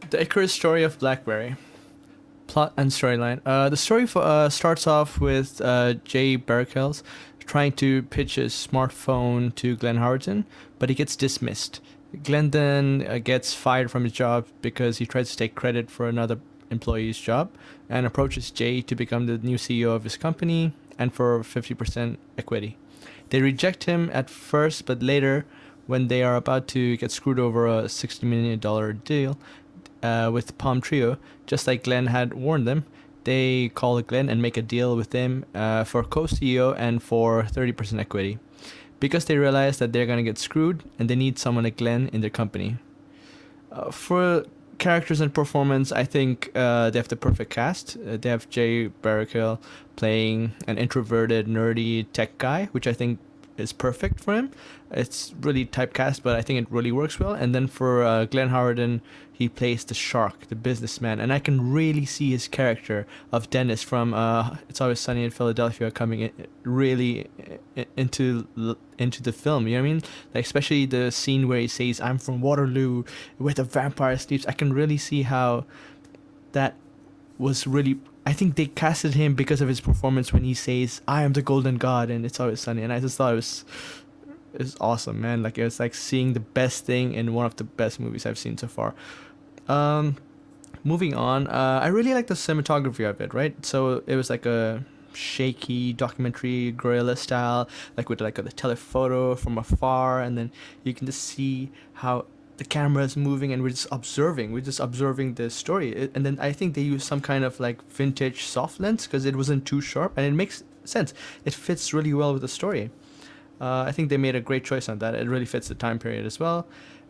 The Icarus story of BlackBerry. Plot and storyline. The story starts off with Jay Baruchels trying to pitch his smartphone to Glen Howerton, but he gets dismissed. Glen then gets fired from his job because he tries to take credit for another employee's job and approaches Jay to become the new CEO of his company and for 50% equity. They reject him at first, but later, when they are about to get screwed over a $60 million deal with Palm Trio, just like Glen had warned them, they call Glen and make a deal with him for co-CEO and for 30% equity. Because they realize that they're going to get screwed and they need someone like Glen in their company. For characters and performance, I think they have the perfect cast. They have Jay Baruchel playing an introverted, nerdy tech guy, which I think is perfect for him. It's really typecast, but I think it really works well. And then for Glen Howerton, he plays the shark, the businessman, and I can really see his character of Dennis from It's Always Sunny in Philadelphia coming in, really into the film. You know what I mean? Like especially the scene where he says, "I'm from Waterloo, where the vampire sleeps." I can really see how that was really. I think they casted him because of his performance when he says, "I am the Golden God," and It's Always Sunny, and I just thought it was awesome, man. Like it was like seeing the best thing in one of the best movies I've seen so far. Um, Moving on, I really like the cinematography of it. Right, so it was like a shaky documentary guerrilla style, like with like the telephoto from afar, and then you can just see how the camera is moving and we're just observing the story. And then I think they used some kind of like vintage soft lens because it wasn't too sharp and it makes sense. It fits really well with the story. I think they made a great choice on that. It really fits the time period as well.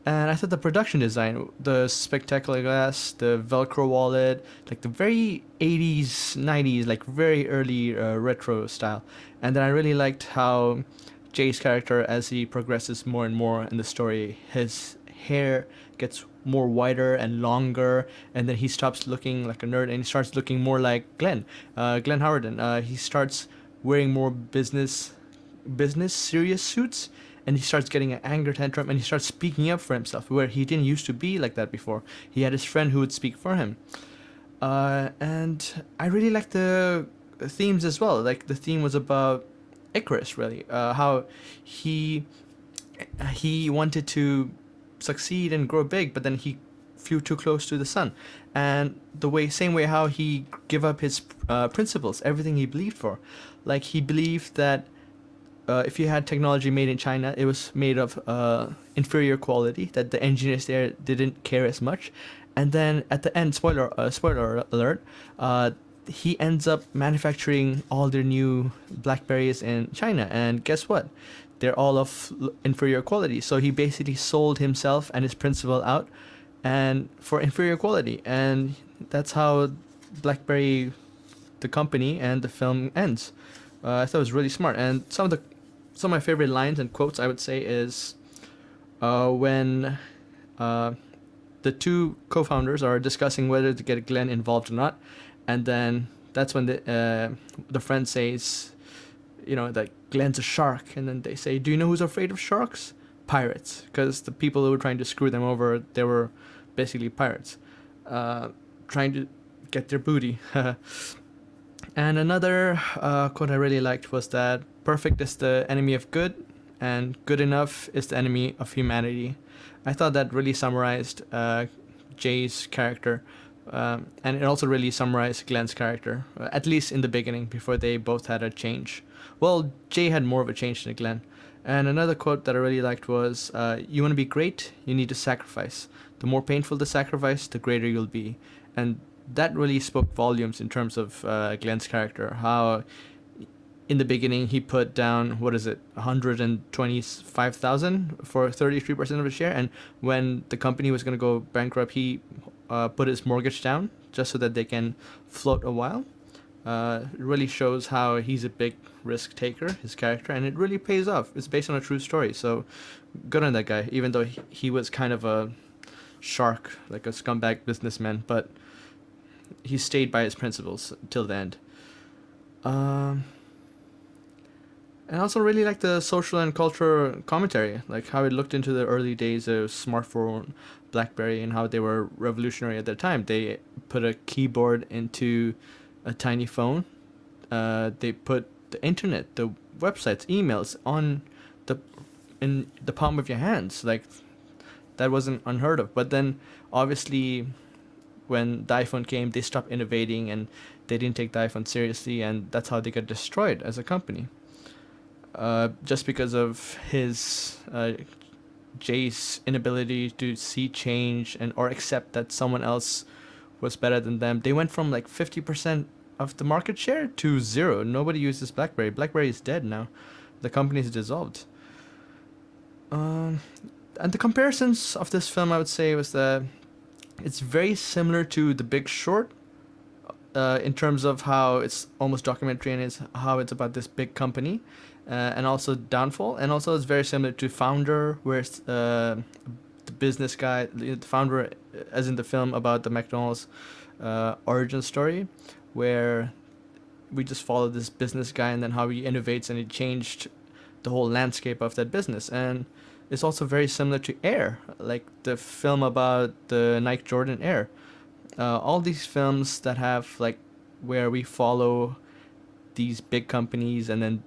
And I thought the production design, the spectacular glass, the Velcro wallet, like the very 80s, 90s, like very early retro style. And then I really liked how Jay's character, as he progresses more and more in the story, his hair gets more wider and longer, and then he stops looking like a nerd and he starts looking more like Glen Howerton. He starts wearing more business serious suits, and he starts getting an anger tantrum and he starts speaking up for himself where he didn't used to be like that before. He had his friend who would speak for him. And I really like the themes as well. Like the theme was about Icarus, really. How he he wanted to succeed and grow big, but then he flew too close to the sun, and same way how he give up his principles, everything he believed for. Like he believed that if you had technology made in China, it was made of inferior quality, that the engineers there didn't care as much. And then at the end, spoiler alert, he ends up manufacturing all their new Blackberries in China. And guess what? They're all of inferior quality. So he basically sold himself and his principal out and for inferior quality. And that's how BlackBerry, the company, and the film ends. I thought it was really smart. And some of my favorite lines and quotes I would say is when the two co-founders are discussing whether to get Glenn involved or not, and then that's when the friend says, that Glenn's a shark, and then they say, "Do you know who's afraid of sharks? Pirates," because the people who were trying to screw them over, they were basically pirates, trying to get their booty. And another quote I really liked was that perfect is the enemy of good, and good enough is the enemy of humanity. I thought that really summarized Jay's character, and it also really summarized Glenn's character, at least in the beginning, before they both had a change. Well, Jay had more of a change than Glenn. And another quote that I really liked was, "You want to be great, you need to sacrifice. The more painful the sacrifice, the greater you'll be." And that really spoke volumes in terms of Glenn's character. How in the beginning he put down, what is it, 125,000 for 33% of his share, and when the company was going to go bankrupt, he put his mortgage down just so that they can float a while. It really shows how he's a big risk taker, his character, and it really pays off. It's based on a true story, so good on that guy, even though he was kind of a shark, like a scumbag businessman, but he stayed by his principles till the end. Um, And I also really like the social and cultural commentary, like how it looked into the early days of smartphone, BlackBerry, and how they were revolutionary at their time. They put a keyboard into a tiny phone. They put the internet, the websites, emails on the in the palm of your hands. Like that wasn't unheard of. But then, obviously, when the iPhone came, they stopped innovating and they didn't take the iPhone seriously, and that's how they got destroyed as a company. Just because of his Jay's inability to see change and or accept that someone else was better than them. They went from like 50% of the market share to zero. Nobody uses BlackBerry. BlackBerry is dead now. The company is dissolved. Um, and the comparisons of this film, I would say, was that it's very similar to The Big Short, in terms of how it's almost documentary and it's how it's about this big company, and also downfall, and also it's very similar to Founder, where it's the business guy, the founder, as in the film about the McDonald's origin story, where we just follow this business guy and then how he innovates and he changed the whole landscape of that business. And it's also very similar to Air, like the film about the Nike Jordan Air. All these films that have like where we follow these big companies and then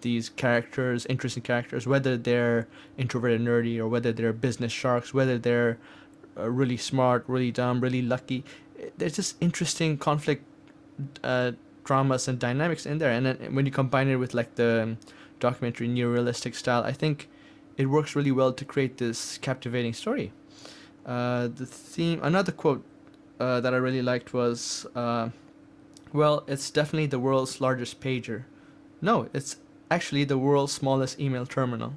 these characters, interesting characters, whether they're introverted, nerdy, or whether they're business sharks, whether they're really smart, really dumb, really lucky. There's just interesting conflict, dramas and dynamics in there, and then when you combine it with like the documentary neorealistic style, I think it works really well to create this captivating story. The theme, another quote that I really liked was, "Well, it's definitely the world's largest pager. No, it's actually the world's smallest email terminal."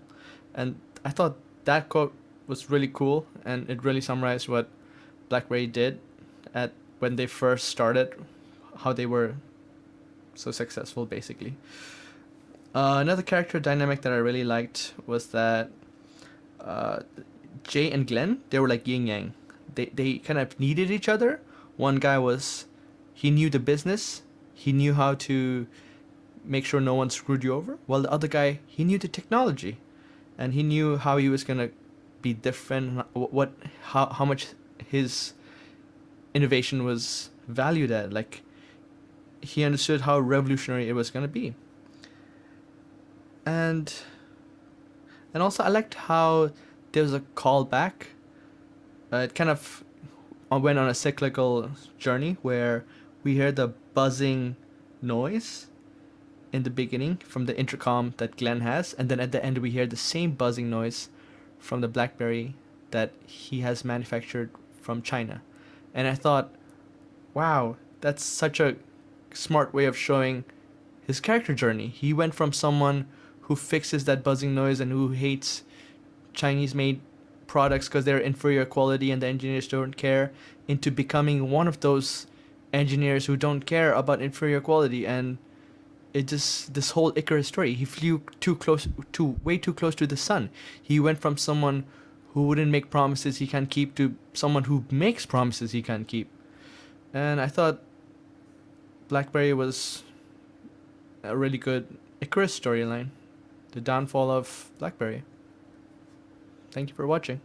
And I thought that quote was really cool, and it really summarized what BlackBerry did at when they first started, how they were so successful, basically. Another character dynamic that I really liked was that uh, Jay and Glenn, they were like yin yang. They kind of needed each other. One guy was, he knew the business, he knew how to make sure no one screwed you over, while the other guy, he knew the technology, and he knew how he was gonna be different, what how much his innovation was valued at. Like he understood how revolutionary it was gonna be. And also I liked how there was a callback. It kind of went on a cyclical journey where we hear the buzzing noise in the beginning from the intercom that Glenn has, and then at the end we hear the same buzzing noise from the BlackBerry that he has manufactured from China. And I thought, wow, that's such a smart way of showing his character journey. He went from someone who fixes that buzzing noise and who hates Chinese made products because they're inferior quality and the engineers don't care, into becoming one of those engineers who don't care about inferior quality. And it just, this whole Icarus story, he flew too close, too way too close to the sun. He went from someone who wouldn't make promises he can't keep to someone who makes promises he can't keep. And I thought BlackBerry was a really good Icarus storyline, the downfall of BlackBerry. Thank you for watching.